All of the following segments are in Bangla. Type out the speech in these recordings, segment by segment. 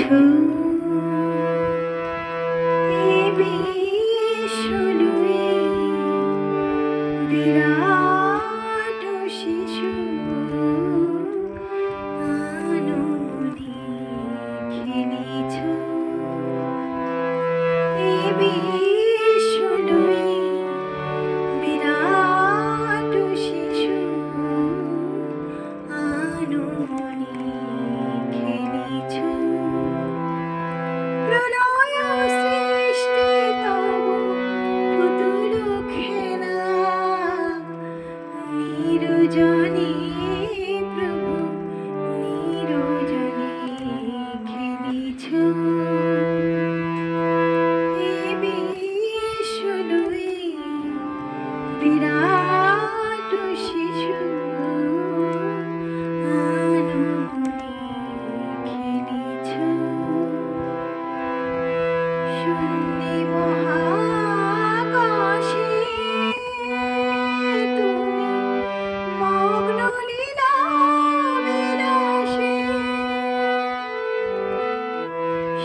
এ বিশ্বলয়ে বিরাট শিশু আনমনে খেলিছ। এ বিশ্বলয়ে বিরাট শিশু আনমনে খেলিছ। প্রলয় সৃষ্টি তব পুতুল খেলা, নিরজনে প্রভু নিরজনে খেলিছ। এ বিশ্বলয়ে বিরাট শিশু আনমনে খেলিছ। শূন্যে মহাকাশে তুমি মগ্ন লীলা বিলাসে।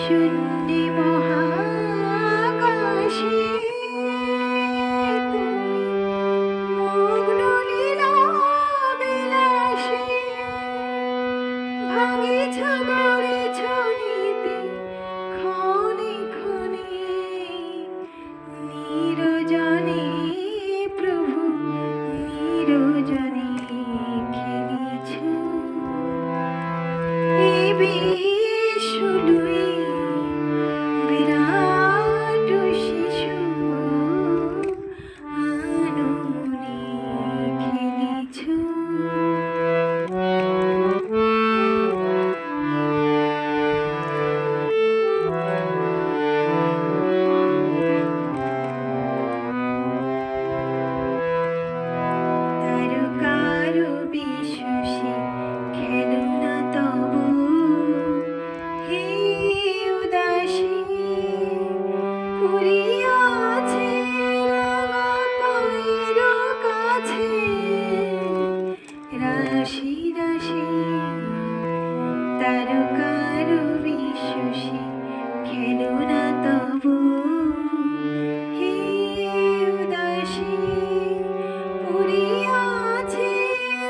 শূন্যে মহাকাশে তুমি মগ্ন লীলা বিলাসে। ভাঙিছ গড়েছ নীতি ক্ষণে ক্ষণে, নিরজনে প্রভু নিরজনে খেলিছ। এ বিশ্বলয়ে বিরাট শিশু আনমনে খেলিছ। তারকার বিশ্বসে খেলো না তবু, হে উদাসী পড়িয়াছে রাঙা পায়ের কাছে। রাশি রাশি তারকার বিশ্বসে খেলো না তবু, হে উদাসী পড়িয়াছে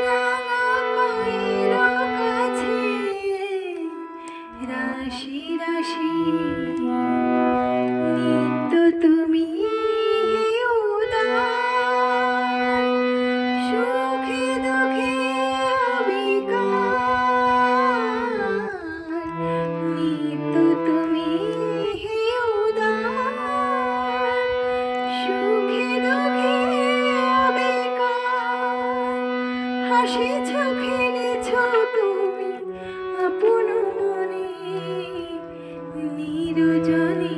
রাঙা পায়ের কাছে। রাশি রাশি নিত্য তুমি উদার, সুখে দুঃখে অবিকার। নিত্য তুমি উদার, সুখে দুঃখে অবিকার। হাসিছ খেলেছ তুমি আপন মনে, নিরজনে